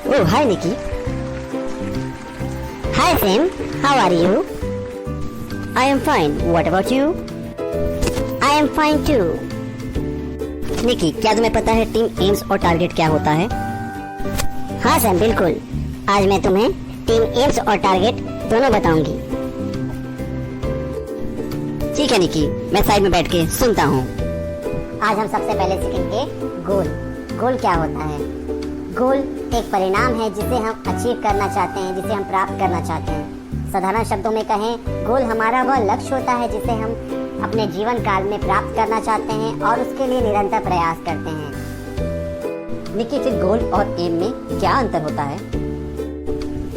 Oh, hi Nikki. Hi Sam, how are you? I am fine. What about you? I am fine too. निकी, क्या तुम्हें पता है team AIIMS और target क्या होता है? हाँ सैम, बिल्कुल। आज मैं तुम्हें टीम एम्स और टारगेट दोनों बताऊंगी। ठीक है निकी, मैं साइड में बैठ के सुनता हूँ। आज हम सबसे पहले सीखेंगे गोल। गोल क्या होता है? गोल एक परिणाम है जिसे हम अचीव करना चाहते हैं, जिसे हम प्राप्त करना चाहते हैं। साधारण शब्दों में कहें, गोल हमारा वह लक्ष्य होता है जिसे हम अपने जीवन काल में प्राप्त करना चाहते हैं और उसके लिए निरंतर प्रयास करते हैं। निकी, फिर गोल और एम में क्या अंतर होता है?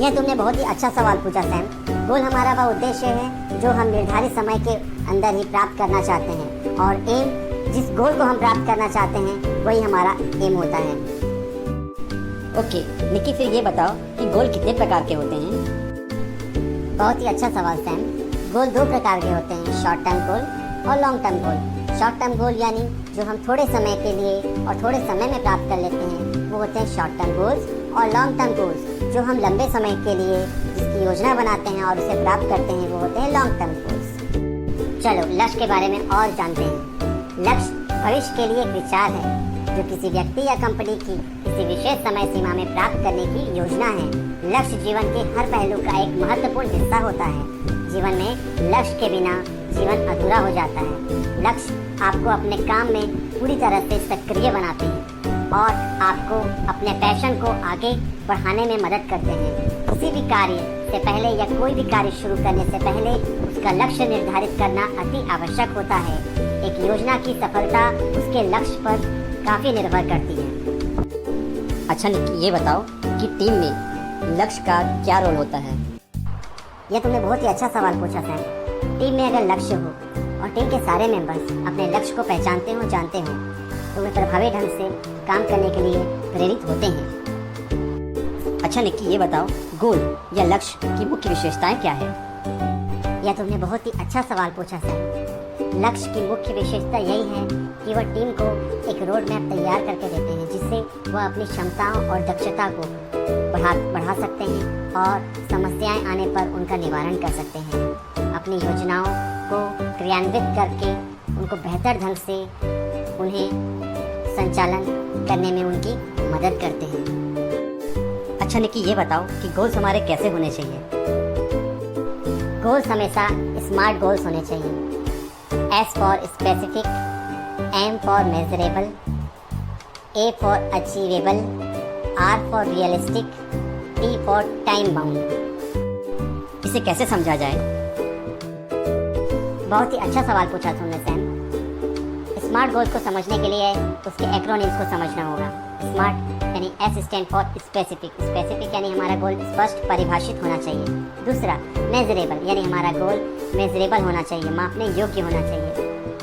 यह तुमने बहुत ही अच्छा सवाल पूछा सैम। गोल हमारा वह उद्देश्य है जो हम निर्धारित समय के अंदर ही प्राप्त करना चाहते हैं, और एम जिस गोल को हम प्राप्त करना चाहते हैं वही हमारा एम होता है। ओके निकी, फिर ये बताओ कि गोल कितने प्रकार के होते हैं? बहुत ही अच्छा सवाल सैम। गोल दो प्रकार के होते हैं, शॉर्ट टर्म गोल और long term goal. Short term goal यानी जो हम थोड़े समय के लिए और थोड़े समय में प्राप्त कर लेते हैं वो होते हैं शॉर्ट टर्म गोल्स, और लॉन्ग टर्म गोल्स जो हम लंबे समय के लिए जिसकी योजना बनाते हैं और उसे प्राप्त करते हैं वो होते हैं लॉन्ग टर्म गोल्स। चलो लक्ष्य के बारे में और जानते हैं। लक्ष्य भविष्य के लिए एक विचार है जो किसी व्यक्ति या कंपनी की किसी विशेष समय सीमा में प्राप्त करने की योजना है। लक्ष्य जीवन के हर पहलू का एक महत्वपूर्ण हिस्सा होता है। जीवन में लक्ष्य के बिना जीवन अधूरा हो जाता है। लक्ष्य आपको अपने काम में पूरी तरह से सक्रिय बनाते हैं और आपको अपने पैशन को आगे बढ़ाने में मदद करते हैं। किसी भी कार्य से पहले या कोई भी कार्य शुरू करने से पहले उसका लक्ष्य निर्धारित करना अति आवश्यक होता है। एक योजना की सफलता उसके लक्ष्य पर काफी निर्भर करती है। अच्छा निकी, ये बताओ कि टीम में लक्ष्य का क्या रोल होता है? यह तुमने बहुत ही अच्छा सवाल पूछा सैम। टीम में अगर लक्ष्य हो और टीम के सारे मेंबर्स अपने लक्ष्य को पहचानते हो, जानते हो, तो वे प्रभावी ढंग से काम करने के लिए प्रेरित होते हैं। अच्छा निकी, ये बताओ गोल या लक्ष्य की मुख्य विशेषताएं क्या है? यह तुमने बहुत ही अच्छा सवाल पूछा सैम। लक्ष्य की मुख्य विशेषता यही है कि वह टीम को एक रोड मैप तैयार करके देते हैं जिससे वह अपनी क्षमताओं और दक्षता को बढ़ा सकते हैं और समस्याएं आने पर उनका निवारण कर सकते हैं। अपनी योजनाओं को क्रियान्वित करके उनको बेहतर ढंग से उन्हें संचालन करने में उनकी मदद करते हैं। अच्छा निकी, ये बताओ कि गोल्स हमारे कैसे होने चाहिए? गोल्स हमेशा स्मार्ट गोल्स होने चाहिए। S for specific, M for measurable, A for achievable, R for realistic, T for time bound। इसे कैसे समझा जाए? बहुत ही अच्छा सवाल पूछा तुमने सैम। स्मार्ट गोल्स को समझने के लिए उसके एक्रोनिम्स को समझना होगा। स्मार्ट यानी S stand for specific. Specific यानी हमारा गोल स्पष्ट परिभाषित होना चाहिए। दूसरा मेजरेबल यानी हमारा गोल मेजरेबल होना चाहिए, मापने योग्य होना चाहिए।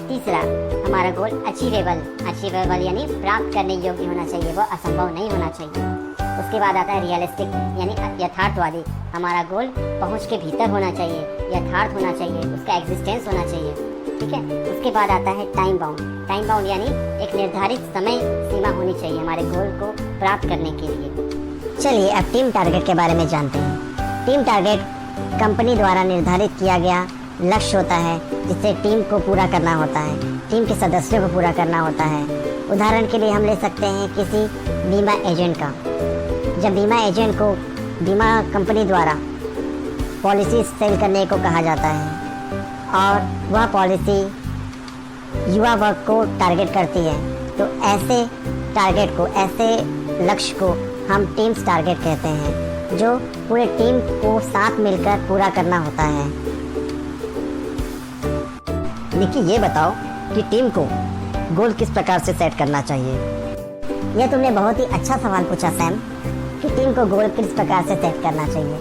तीसरा हमारा गोल अचीवेबल। अचीवेबल यानी प्राप्त करने योग्य होना चाहिए, वह असंभव नहीं होना चाहिए। उसके बाद आता है रियलिस्टिक यानी यथार्थवादी। हमारा गोल पहुंच के भीतर होना चाहिए, यथार्थ होना चाहिए, उसका एग्जिस्टेंस होना चाहिए। ठीक है। उसके बाद आता है टाइम बाउंड। टाइम बाउंड यानी एक निर्धारित समय सीमा होनी चाहिए हमारे गोल को प्राप्त करने के लिए। चलिए अब टीम टारगेट के बारे में जानते हैं। टीम टारगेट कंपनी द्वारा निर्धारित किया गया लक्ष्य होता है जिसे टीम को पूरा करना होता है, टीम के सदस्यों को पूरा करना होता है। उदाहरण के लिए हम ले सकते हैं किसी बीमा एजेंट का। जब बीमा एजेंट को बीमा कंपनी द्वारा पॉलिसी सेल करने को कहा जाता है और वह पॉलिसी युवा वर्ग को टारगेट करती है, तो ऐसे टारगेट को, ऐसे लक्ष्य को हम टीम्स टारगेट कहते हैं, जो पूरे टीम को साथ मिलकर पूरा करना होता है। निकी, ये बताओ कि टीम को गोल किस प्रकार से सेट करना चाहिए? यह तुमने बहुत ही अच्छा सवाल पूछा सैम कि टीम को गोल किस प्रकार से सेट करना चाहिए।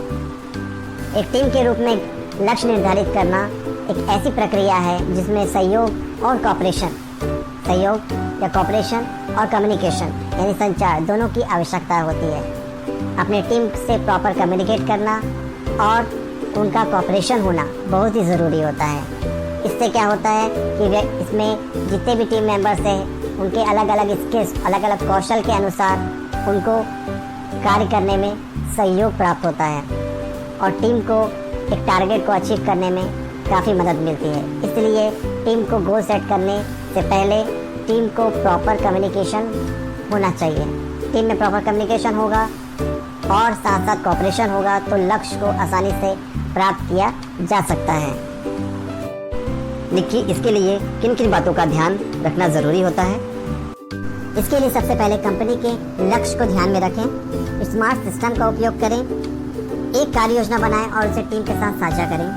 एक टीम के रूप में लक्ष्य निर्धारित करना एक ऐसी प्रक्रिया है जिसमें सहयोग और कॉपरेशन और कम्युनिकेशन यानी संचार दोनों की आवश्यकता होती है। अपने टीम से प्रॉपर कम्युनिकेट करना और उनका कॉपरेशन होना बहुत ही ज़रूरी होता है। इससे क्या होता है कि इसमें जितने भी टीम मेंबर्स हैं उनके अलग अलग स्किल्स, अलग अलग कौशल के अनुसार उनको कार्य करने में सहयोग प्राप्त होता है और टीम को एक टारगेट को अचीव करने में काफ़ी मदद मिलती है। इसलिए टीम को गोल सेट करने से पहले टीम को प्रॉपर कम्युनिकेशन होना चाहिए। टीम में प्रॉपर कम्युनिकेशन होगा और साथ साथ कोऑपरेशन होगा तो लक्ष्य को आसानी से प्राप्त किया जा सकता है। निक्की, इसके लिए किन किन बातों का ध्यान रखना ज़रूरी होता है? इसके लिए सबसे पहले कंपनी के लक्ष्य को ध्यान में रखें, स्मार्ट सिस्टम का उपयोग करें, एक कार्य योजना बनाएं और उसे टीम के साथ साझा करें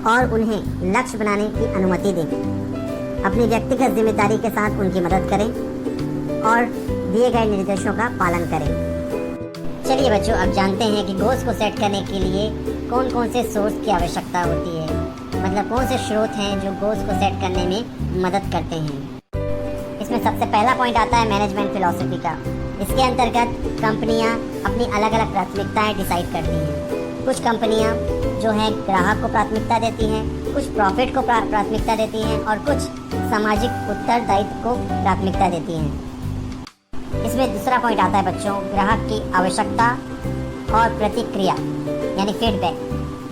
और उन्हें लक्ष्य बनाने की अनुमति दें। अपनी व्यक्तिगत जिम्मेदारी के साथ उनकी मदद करें और दिए गए निर्देशों का पालन करें। चलिए बच्चों, अब जानते हैं कि गोल्स को सेट करने के लिए कौन कौन से सोर्स की आवश्यकता होती है, मतलब कौन से स्रोत हैं जो गोल्स को सेट करने में मदद करते हैं। इसमें सबसे पहला पॉइंट आता है मैनेजमेंट फिलॉसफी का। इसके अंतर्गत कंपनियां अपनी अलग अलग प्राथमिकताएं डिसाइड करती हैं। कुछ कंपनियां जो है ग्राहक को प्राथमिकता देती हैं, कुछ प्रॉफिट को प्राथमिकता देती हैं और कुछ सामाजिक उत्तरदायित्व को प्राथमिकता देती हैं। इसमें दूसरा पॉइंट आता है बच्चों, ग्राहक की आवश्यकता और प्रतिक्रिया यानी फीडबैक।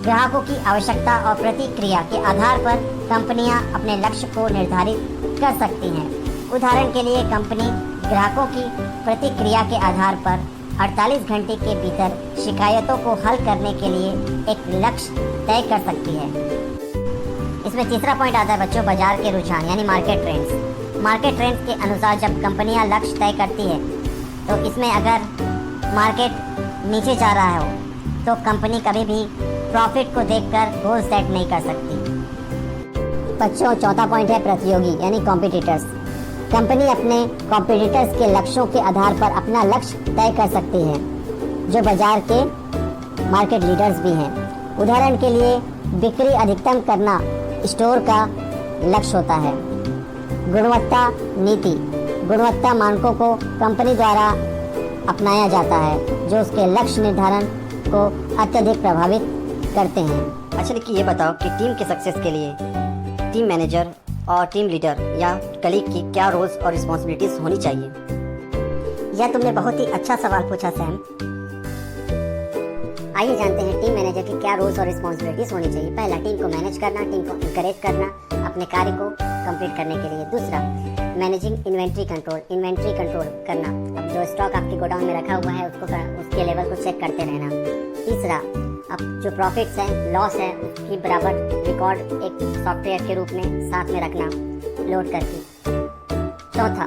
ग्राहकों की आवश्यकता और प्रतिक्रिया के आधार पर कंपनियां अपने लक्ष्य को निर्धारित कर सकती हैं। उदाहरण के लिए कंपनी ग्राहकों की प्रतिक्रिया के आधार पर 48 घंटे के भीतर शिकायतों को हल करने के लिए एक लक्ष्य तय कर सकती है। इसमें तीसरा पॉइंट आता है बच्चों, बाजार के रुझान यानी मार्केट ट्रेंड्स। मार्केट ट्रेंड्स के अनुसार जब कंपनियां लक्ष्य तय करती है तो इसमें अगर मार्केट नीचे जा रहा हो तो कंपनी कभी भी प्रॉफिट को देखकर गोल सेट नहीं कर सकती। बच्चों, चौथा पॉइंट है प्रतियोगी यानी कॉम्पिटिटर्स। कंपनी अपने कॉम्पिटिटर्स के लक्ष्यों के आधार पर अपना लक्ष्य तय कर सकती है, जो बाजार के मार्केट लीडर्स भी हैं। उदाहरण के लिए बिक्री अधिकतम करना स्टोर का लक्ष्य होता है। गुणवत्ता नीति, गुणवत्ता मानकों को कंपनी द्वारा अपनाया जाता है जो उसके लक्ष्य निर्धारण को अत्यधिक प्रभावित करते हैं। अच्छा निक्की, ये बताओ कि टीम के सक्सेस के लिए टीम मैनेजर और टीम लीडर या कलीग की क्या रोल्स और रिस्पॉन्सिबिलिटीज होनी चाहिए? यह तुमने बहुत ही अच्छा सवाल पूछा सैम। आइए जानते हैं टीम मैनेजर की क्या रोल्स और रिस्पॉन्सिबिलिटीज होनी चाहिए। पहला, टीम को मैनेज करना, टीम को इंकरेज करना अपने कार्य को कंप्लीट करने के लिए। दूसरा, managing inventory control, inventory control करना। अब जो स्टॉक आपके गोडाउन में रखा हुआ है उसके लेवल को चेक करते रहना। तीसरा, अब जो प्रॉफिट्स हैं, लॉस है, उसकी बराबर रिकॉर्ड एक सॉफ्टवेयर के रूप में साथ में रखना लोड करके। चौथा,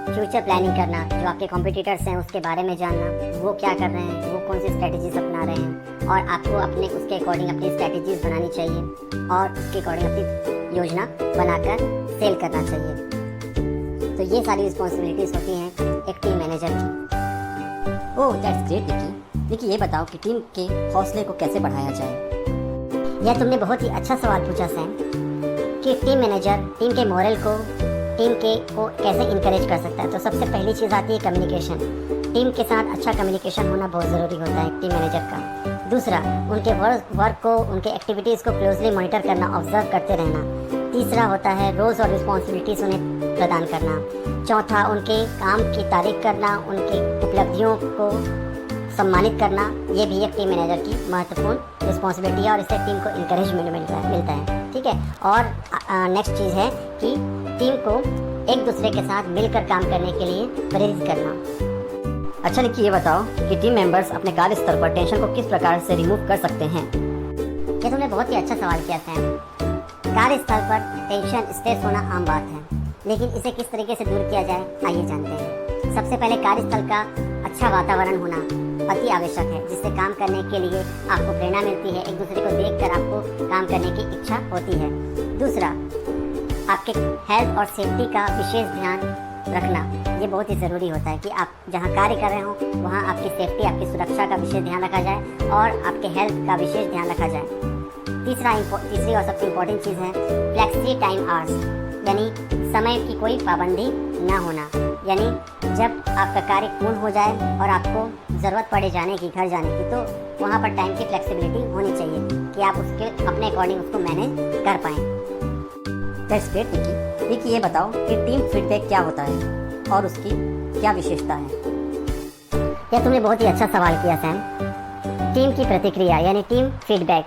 फ्यूचर प्लानिंग करना, जो आपके कॉम्पिटिटर्स हैं उसके बारे में जानना, वो क्या कर रहे हैं, वो कौन सी स्ट्रेटजीज अपना रहे हैं और आपको अपने उसके अकॉर्डिंग अपनी स्ट्रेटजीज बनानी चाहिए और उसके अकॉर्डिंग अपनी योजना बनाकर सेल करना चाहिए। तो ये सारी रिस्पॉन्सिबिलिटीज होती हैं एक टीम मैनेजर की। Oh that's great Nikki. Nikki, ये बताओ कि टीम के हौसले को कैसे बढ़ाया जाए? यह तुमने बहुत ही अच्छा सवाल पूछा सैम कि टीम मैनेजर टीम के मोरल को कैसे इंकरेज कर सकता है। तो सबसे पहली चीज़ आती है कम्युनिकेशन। टीम के साथ अच्छा कम्युनिकेशन होना बहुत ज़रूरी होता है टीम मैनेजर का। दूसरा, उनके वर्क को, उनके एक्टिविटीज़ को क्लोजली मॉनिटर करना, ऑब्जर्व करते रहना। तीसरा होता है रोल्स और रिस्पॉन्सिबिलिटीज़ उन्हें प्रदान करना। चौथा, उनके काम की तारीफ करना, उनके उपलब्धियों को सम्मानित करना। ये भी एक टीम मैनेजर की महत्वपूर्ण रिस्पॉन्सिबिलिटी है और इससे टीम को इंकरेजमेंट मिलता है। ठीक है। और नेक्स्ट चीज़ है कि टीम को एक दूसरे के साथ मिलकर काम करने के लिए प्रेरित करना। अच्छा निक्की, ये बताओ कि टीम मेंबर्स अपने कार्य स्तर पर टेंशन को किस प्रकार से रिमूव कर सकते हैं? ये तुमने बहुत ही अच्छा सवाल किया सैम। कार्यस्थल पर टेंशन, स्ट्रेस होना आम बात है, लेकिन इसे किस तरीके से दूर किया जाए आइए जानते हैं। सबसे पहले कार्यस्थल का अच्छा वातावरण होना अति आवश्यक है, जिससे काम करने के लिए आपको प्रेरणा मिलती है, एक दूसरे को देखकर आपको काम करने की इच्छा होती है। दूसरा, आपके हेल्थ और सेफ्टी का विशेष ध्यान रखना, ये बहुत ही ज़रूरी होता है कि आप जहाँ कार्य कर रहे हो वहाँ आपकी सेफ्टी, आपकी सुरक्षा का विशेष ध्यान रखा जाए और आपके हेल्थ का विशेष ध्यान रखा जाए। तीसरी और सबसे इम्पोर्टेंट चीज़ है फ्लेक्सी टाइम आवर्स, यानी समय की कोई पाबंदी न होना। यानी जब आपका कार्य पूर्ण हो जाए और आपको ज़रूरत पड़े जाने की, घर जाने की, तो वहाँ पर टाइम की फ्लेक्सिबिलिटी होनी चाहिए कि आप उसके अपने अकॉर्डिंग उसको मैनेज कर पाएँ। That's great Nikki. निक्की, ये बताओ कि टीम फीडबैक क्या होता है और उसकी क्या विशेषता है? यह तुमने बहुत ही अच्छा सवाल किया सैम। टीम की प्रतिक्रिया यानी टीम फीडबैक।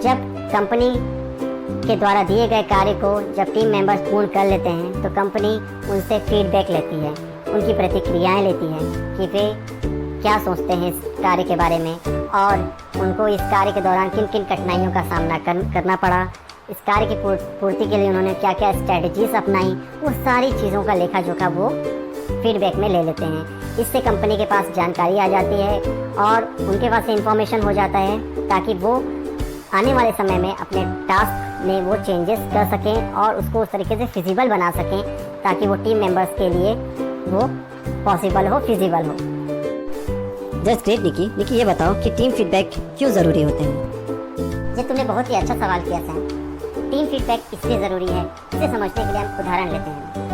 जब कंपनी के द्वारा दिए गए कार्य को जब टीम मेंबर्स पूर्ण कर लेते हैं तो कंपनी उनसे फीडबैक लेती है, उनकी प्रतिक्रियाएं लेती है कि वे क्या सोचते हैं इस कार्य के बारे में और उनको इस कार्य के दौरान किन किन कठिनाइयों का सामना करना पड़ा, इस कार्य की पूर्ति के लिए उन्होंने क्या क्या स्ट्रेटजीज अपनाई, वो सारी चीज़ों का लेखा जोखा वो फीडबैक में ले लेते हैं। इससे कंपनी के पास जानकारी आ जाती है और उनके पास इंफॉर्मेशन हो जाता है ताकि वो आने वाले समय में अपने टास्क में वो चेंजेस कर सकें और उसको उस तरीके से फिजिबल बना सकें ताकि वो टीम मेंबर्स के लिए वो पॉसिबल हो, फिजिबल हो। दैट्स ग्रेट निकी। निकी ये बताओ कि टीम फीडबैक क्यों ज़रूरी होते हैं? ये तुमने बहुत ही अच्छा सवाल किया सैम। टीम फीडबैक इसलिए ज़रूरी है, इसे समझने के लिए हम उदाहरण लेते हैं।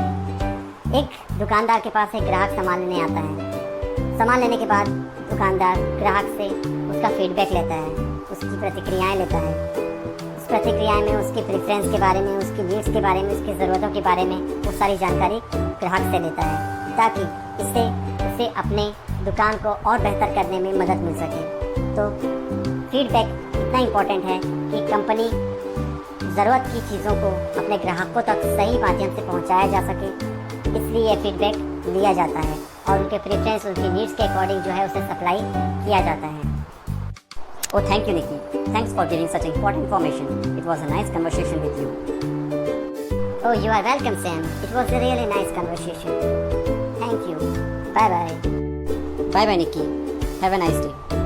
एक दुकानदार के पास एक ग्राहक सामान लेने आता है। सामान लेने के बाद दुकानदार ग्राहक से उसका फीडबैक लेता है, उसकी प्रतिक्रियाएं लेता है। उस प्रतिक्रियाएं में उसके प्रेफरेंस के बारे में, उसकी नीड्स के बारे में, उसकी ज़रूरतों के बारे में वो सारी जानकारी ग्राहक से लेता है ताकि इससे उसे अपने दुकान को और बेहतर करने में मदद मिल सके। तो फीडबैक इतना इम्पोर्टेंट है कि कंपनी ज़रूरत की चीज़ों को अपने ग्राहकों तक सही माध्यम से पहुंचाया जा सके, इसलिए यह फीडबैक लिया जाता है और उनके प्रेफरेंस, उनकी नीड्स के अकॉर्डिंग जो है उसे सप्लाई किया जाता है। Oh, thank you, Nikki. Thanks for giving such important information. It was a nice conversation with you. Oh, you are welcome, Sam. It was a really nice conversation. Thank you. Bye-bye. Bye-bye, Nikki. Have a nice day.